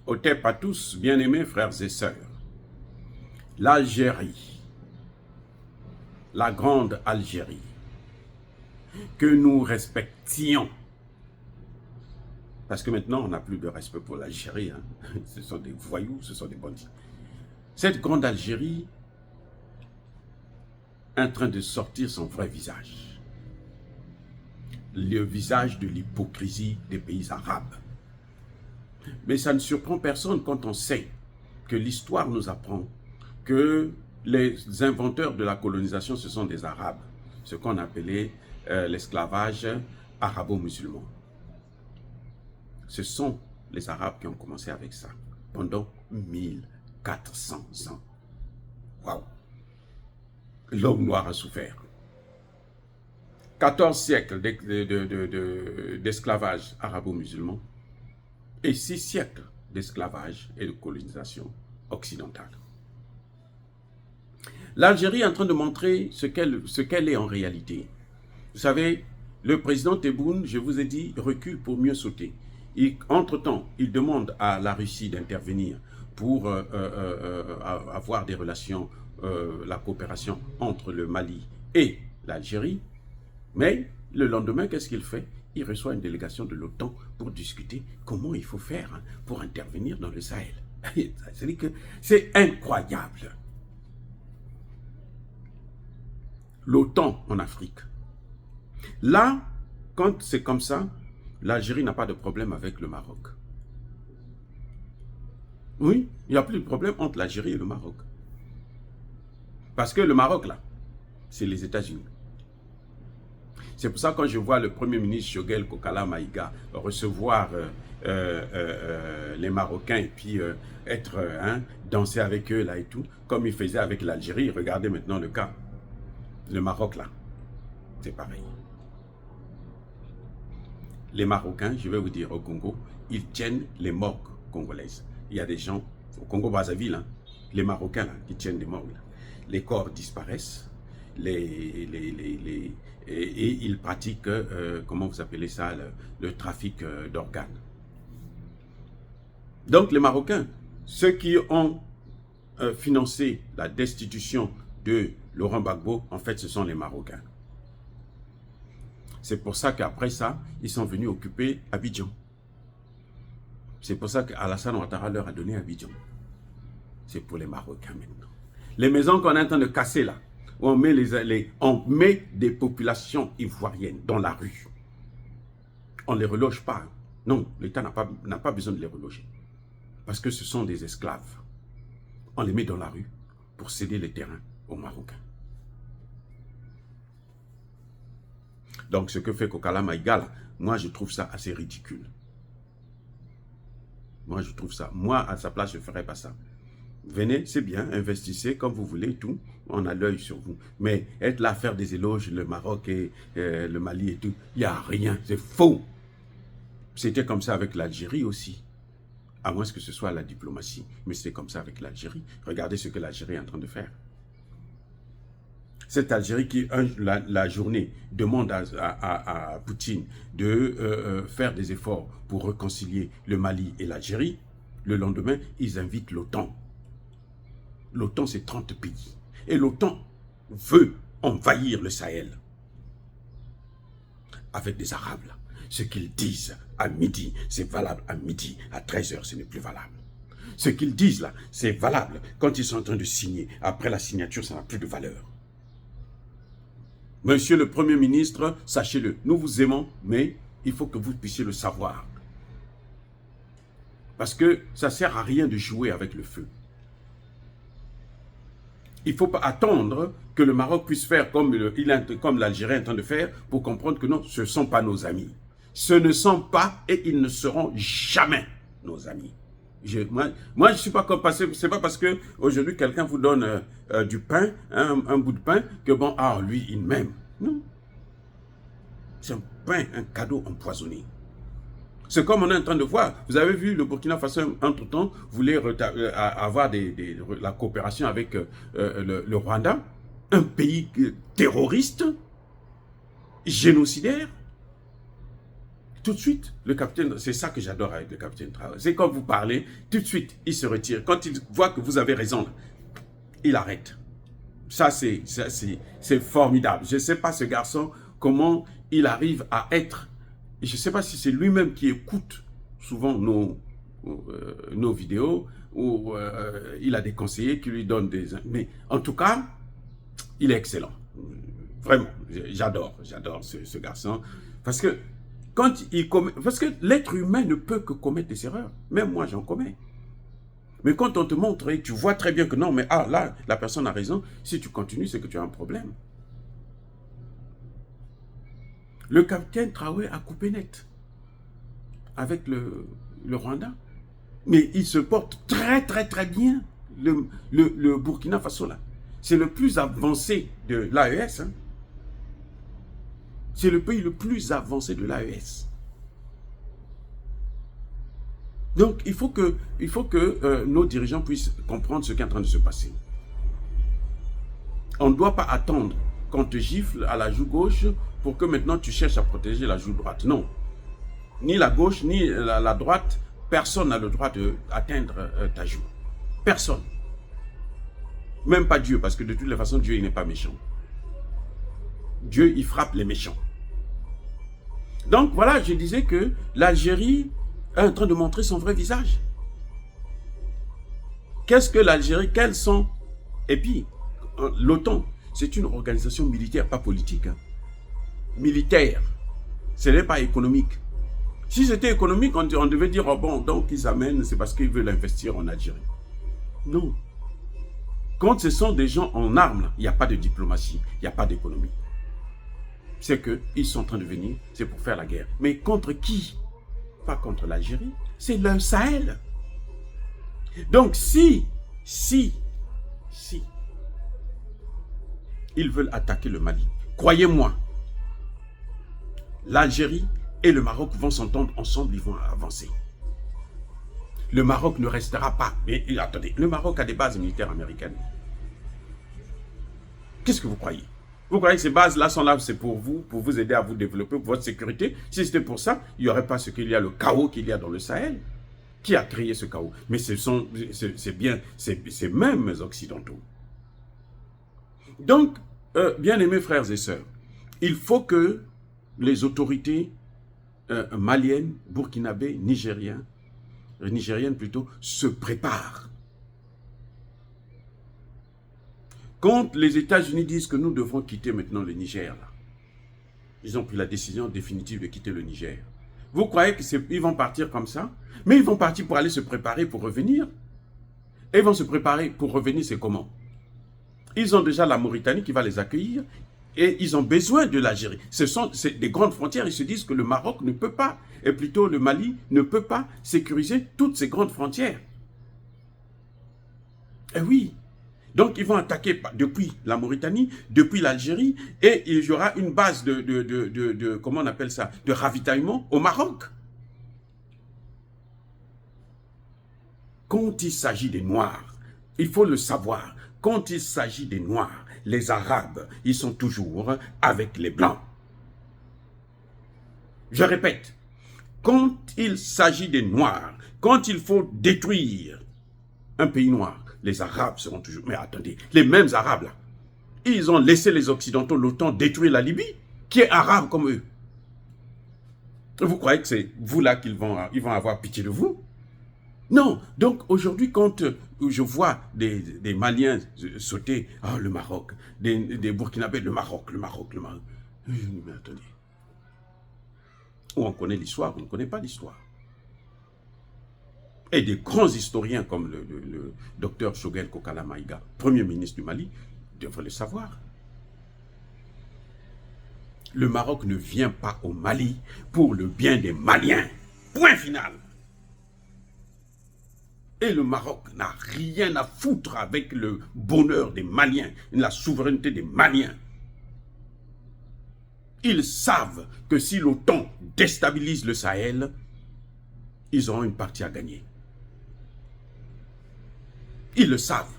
Otep à tous, bien-aimés frères et sœurs. L'Algérie, la grande Algérie, que nous respections, parce que maintenant on n'a plus de respect pour l'Algérie, hein. Ce sont des voyous, ce sont des bandits. Cette grande Algérie est en train de sortir son vrai visage. Le visage de l'hypocrisie des pays arabes. Mais ça ne surprend personne quand on sait que l'histoire nous apprend que les inventeurs de la colonisation, ce sont des Arabes, ce qu'on appelait l'esclavage arabo-musulman. Ce sont les Arabes qui ont commencé avec ça pendant 1400 ans. Waouh! L'homme noir a souffert. 14 siècles d'esclavage arabo-musulman et 6 siècles d'esclavage et de colonisation occidentale. L'Algérie est en train de montrer ce qu'elle est en réalité. Vous savez, le président Tebboune, je vous ai dit, recule pour mieux sauter. Entre-temps, il demande à la Russie d'intervenir pour avoir des relations, la coopération entre le Mali et l'Algérie. Mais le lendemain, qu'est-ce qu'il fait? Il reçoit une délégation de l'OTAN pour discuter comment il faut faire pour intervenir dans le Sahel. C'est-à-dire que c'est incroyable. L'OTAN en Afrique. Là, quand c'est comme ça, l'Algérie n'a pas de problème avec le Maroc. Oui, il n'y a plus de problème entre l'Algérie et le Maroc. Parce que le Maroc, là, c'est les États-Unis. C'est pour ça que quand je vois le Premier ministre Choguel Kokala Maïga recevoir les Marocains et puis danser avec eux là et tout, comme il faisait avec l'Algérie, regardez maintenant le cas. Le Maroc là, c'est pareil. Les Marocains, je vais vous dire au Congo, ils tiennent les morgues congolaises. Il y a des gens au Congo-Brazzaville, hein, les Marocains là, qui tiennent des morgues là. Les corps disparaissent, et ils pratiquent, comment vous appelez ça, le trafic d'organes. Donc les Marocains, ceux qui ont financé la destitution de Laurent Gbagbo, en fait ce sont les Marocains. C'est pour ça qu'après ça, ils sont venus occuper Abidjan. C'est pour ça qu'Alassane Ouattara leur a donné Abidjan. C'est pour les Marocains maintenant. Les maisons qu'on est en train de casser là, où on met des populations ivoiriennes dans la rue. On ne les reloge pas. Non, l'État n'a pas besoin de les reloger. Parce que ce sont des esclaves. On les met dans la rue pour céder les terrains aux Marocains. Donc ce que fait Kokala Maïga, moi je trouve ça assez ridicule. Moi je trouve ça. Moi à sa place je ne ferais pas ça. Venez, c'est bien, investissez comme vous voulez, tout. On a l'œil sur vous. Mais être là à faire des éloges, le Maroc et le Mali et tout, il n'y a rien, c'est faux. C'était comme ça avec l'Algérie aussi. À moins que ce soit la diplomatie. Mais c'est comme ça avec l'Algérie. Regardez ce que l'Algérie est en train de faire. Cette Algérie qui, la journée, demande à Poutine de faire des efforts pour réconcilier le Mali et l'Algérie, le lendemain, ils invitent l'OTAN. L'OTAN, c'est 30 pays. Et l'OTAN veut envahir le Sahel. Avec des Arabes, là. Ce qu'ils disent à midi, c'est valable à midi. À 13h, ce n'est plus valable. Ce qu'ils disent là, c'est valable quand ils sont en train de signer. Après la signature, ça n'a plus de valeur. Monsieur le Premier ministre, sachez-le, nous vous aimons, mais il faut que vous puissiez le savoir. Parce que ça ne sert à rien de jouer avec le feu. Il ne faut pas attendre que le Maroc puisse faire comme l'Algérie est en train de faire pour comprendre que non, ce ne sont pas nos amis. Ce ne sont pas et ils ne seront jamais nos amis. Moi, je ne suis pas comme passé. Ce n'est pas parce qu'aujourd'hui, quelqu'un vous donne du pain, un bout de pain, que bon, ah, lui, il m'aime. Non. C'est un pain, un cadeau empoisonné. C'est comme on est en train de voir. Vous avez vu, le Burkina Faso, entre-temps, voulait avoir la coopération avec le Rwanda, un pays terroriste, génocidaire. tout de suite, le capitaine, c'est ça que j'adore avec le capitaine Traoré. C'est quand vous parlez, tout de suite, il se retire. Quand il voit que vous avez raison, il arrête. Ça, c'est formidable. Je ne sais pas, ce garçon, comment il arrive à être. Et je ne sais pas si c'est lui-même qui écoute souvent nos vidéos, ou il a des conseillers qui lui donnent des... Mais en tout cas, il est excellent. Vraiment, j'adore ce garçon. Parce que quand il commet... Parce que l'être humain ne peut que commettre des erreurs. Même moi, j'en commets. Mais quand on te montre et tu vois très bien que non, mais ah, là, la personne a raison, si tu continues, c'est que tu as un problème. Le capitaine Traoré a coupé net avec le Rwanda. Mais il se porte très, très, très bien, le Burkina Faso, là. C'est le plus avancé de l'AES. Hein. C'est le pays le plus avancé de l'AES. Donc, il faut que nos dirigeants puissent comprendre ce qui est en train de se passer. On ne doit pas attendre qu'on te gifle à la joue gauche pour que maintenant tu cherches à protéger la joue droite. Non. Ni la gauche, ni la droite, personne n'a le droit d'atteindre ta joue. Personne. Même pas Dieu, parce que de toutes les façons, Dieu, il n'est pas méchant. Dieu, il frappe les méchants. Donc, voilà, je disais que l'Algérie est en train de montrer son vrai visage. Qu'est-ce que l'Algérie? Quels sont... Et puis, l'OTAN, c'est une organisation militaire, pas politique. Hein. Militaire. Ce n'est pas économique. Si c'était économique, on devait dire, oh bon, donc ils amènent, c'est parce qu'ils veulent investir en Algérie. Non. Quand ce sont des gens en armes, il n'y a pas de diplomatie, il n'y a pas d'économie. C'est qu'ils sont en train de venir, c'est pour faire la guerre. Mais contre qui? Pas contre l'Algérie, c'est le Sahel. Donc si ils veulent attaquer le Mali, croyez-moi, l'Algérie et le Maroc vont s'entendre ensemble, ils vont avancer. Le Maroc ne restera pas. Mais attendez, le Maroc a des bases militaires américaines. Qu'est-ce que vous croyez? Vous croyez que ces bases-là sont là, c'est pour vous aider à vous développer, pour votre sécurité? Si c'était pour ça, il n'y aurait pas ce qu'il y a, le chaos qu'il y a dans le Sahel. Qui a créé ce chaos? Mais c'est bien ces mêmes occidentaux. Donc, bien-aimés frères et sœurs, il faut que les autorités maliennes, burkinabés, nigériennes plutôt, se préparent. Quand les États-Unis disent que nous devons quitter maintenant le Niger, là, ils ont pris la décision définitive de quitter le Niger. Vous croyez qu'ils vont partir comme ça? Mais ils vont partir pour aller se préparer pour revenir. Et ils vont se préparer pour revenir, c'est comment? Ils ont déjà la Mauritanie qui va les accueillir et ils ont besoin de l'Algérie. C'est des grandes frontières. Ils se disent que le Maroc ne peut pas, et plutôt le Mali ne peut pas sécuriser toutes ces grandes frontières. Eh oui. Donc, ils vont attaquer depuis la Mauritanie, depuis l'Algérie, et il y aura une base comment on appelle ça, de ravitaillement au Maroc. Quand il s'agit des Noirs, il faut le savoir, quand il s'agit des Noirs, les Arabes, ils sont toujours avec les Blancs. Je répète, quand il s'agit des Noirs, quand il faut détruire un pays noir, les Arabes seront toujours... Mais attendez, les mêmes Arabes là, ils ont laissé les Occidentaux l'OTAN détruire la Libye, qui est arabe comme eux. Vous croyez que c'est vous là qu'ils vont avoir pitié de vous? Non. Donc aujourd'hui, quand je vois des Maliens sauter, oh, le Maroc, des Burkinabés, le Maroc. Mais attendez. Ou on connaît l'histoire, on ne connaît pas l'histoire. Et des grands historiens comme le docteur Choguel Kokala Maïga, premier ministre du Mali, devraient le savoir. Le Maroc ne vient pas au Mali pour le bien des Maliens. Point final. Et le Maroc n'a rien à foutre avec le bonheur des Maliens, la souveraineté des Maliens. Ils savent que si l'OTAN déstabilise le Sahel, ils auront une partie à gagner. Ils le savent.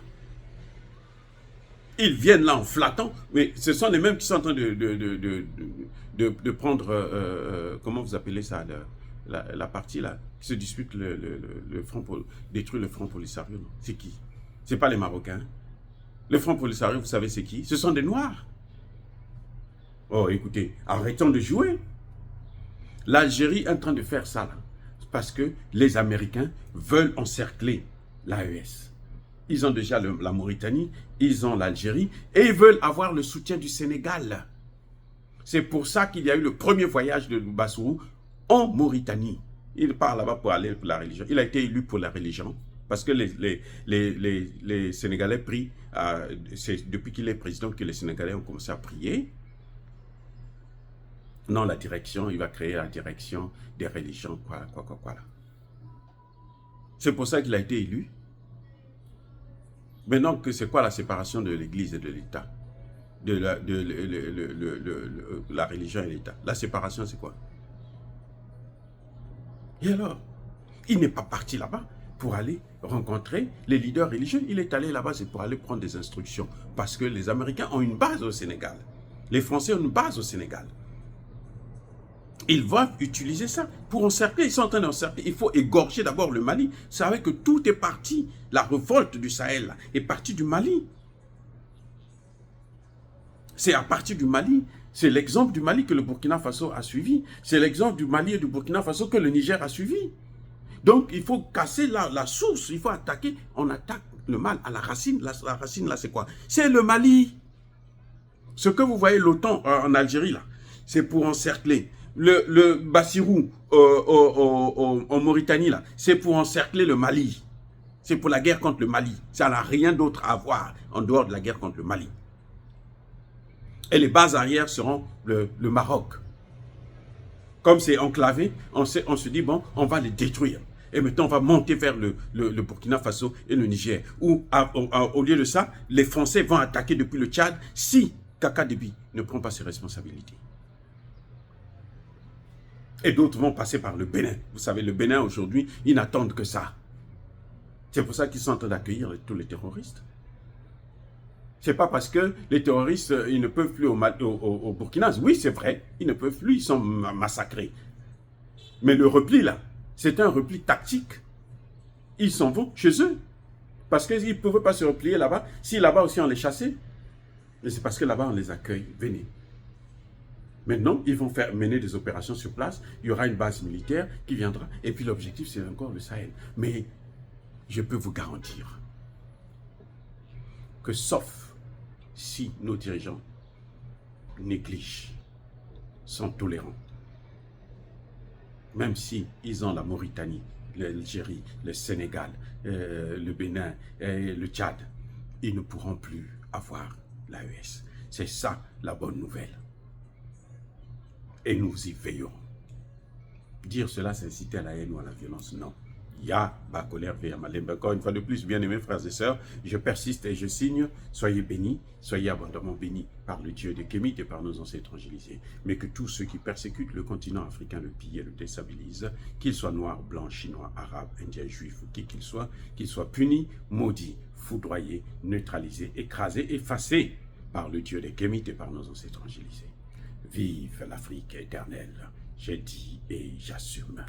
Ils viennent là en flattant, mais ce sont les mêmes qui sont en train de prendre, comment vous appelez ça, la partie là, qui se dispute le front pour détruire le front Polisario. C'est qui? C'est pas les Marocains. Le front Polisario, vous savez c'est qui? Ce sont des Noirs. Oh, écoutez, arrêtons de jouer. L'Algérie est en train de faire ça là, parce que les Américains veulent encercler l'AES. Ils ont déjà la Mauritanie, ils ont l'Algérie, et ils veulent avoir le soutien du Sénégal. C'est pour ça qu'il y a eu le premier voyage de Bassirou en Mauritanie. Il part là-bas pour aller pour la religion. Il a été élu pour la religion, parce que les Sénégalais prient, c'est depuis qu'il est président que les Sénégalais ont commencé à prier. Non, la direction, il va créer la direction des religions, quoi. C'est pour ça qu'il a été élu. Maintenant, c'est quoi la séparation de l'Église et de l'État? De la religion et l'État. La séparation, c'est quoi? Et alors, il n'est pas parti là-bas pour aller rencontrer les leaders religieux. Il est allé là-bas, c'est pour aller prendre des instructions. Parce que les Américains ont une base au Sénégal. Les Français ont une base au Sénégal. Ils vont utiliser ça pour encercler. Ils sont en train d'encercler. Il faut égorger d'abord le Mali. Vous savez que tout est parti. La révolte du Sahel est partie du Mali. C'est à partir du Mali. C'est l'exemple du Mali que le Burkina Faso a suivi. C'est l'exemple du Mali et du Burkina Faso que le Niger a suivi. Donc, il faut casser la source. Il faut attaquer. On attaque le mal à la racine. La racine, là, c'est quoi? C'est le Mali. Ce que vous voyez, l'OTAN en Algérie, là, c'est pour encercler. Le Bassirou en Mauritanie, là, c'est pour encercler le Mali. C'est pour la guerre contre le Mali. Ça n'a rien d'autre à voir en dehors de la guerre contre le Mali. Et les bases arrières seront le Maroc. Comme c'est enclavé, on se dit, bon, on va les détruire. Et maintenant, on va monter vers le Burkina Faso et le Niger. Où, au lieu de ça, les Français vont attaquer depuis le Tchad si Kaka Déby ne prend pas ses responsabilités. Et d'autres vont passer par le Bénin. Vous savez, le Bénin, aujourd'hui, ils n'attendent que ça. C'est pour ça qu'ils sont en train d'accueillir tous les terroristes. C'est pas parce que les terroristes, ils ne peuvent plus au Burkina. Oui, c'est vrai, ils ne peuvent plus, ils sont massacrés. Mais le repli, là, c'est un repli tactique. Ils s'en vont chez eux. Parce qu'ils ne pouvaient pas se replier là-bas. Si là-bas aussi on les chassait, mais c'est parce que là-bas on les accueille. Venez. Maintenant, ils vont mener des opérations sur place. Il y aura une base militaire qui viendra. Et puis l'objectif, c'est encore le Sahel. Mais je peux vous garantir que sauf si nos dirigeants négligent, sont tolérants, même si ils ont la Mauritanie, l'Algérie, le Sénégal, le Bénin, le Tchad, ils ne pourront plus avoir l'AES. C'est ça la bonne nouvelle. Et nous y veillerons. Dire cela, c'est inciter à la haine ou à la violence, non. Ya, ba colère, veille malem. Encore une fois de plus, bien aimés frères et sœurs, je persiste et je signe. Soyez bénis, soyez abondamment bénis par le Dieu de Kémit et par nos ancêtres évangélisés. Mais que tous ceux qui persécutent le continent africain le pillent et le déstabilisent, qu'ils soient noirs, blancs, chinois, arabes, indiens, juifs, qui qu'ils soient punis, maudits, foudroyés, neutralisés, écrasés, effacés par le Dieu de Kémit et par nos ancêtres évangélisés. Vive l'Afrique éternelle, j'ai dit et j'assume.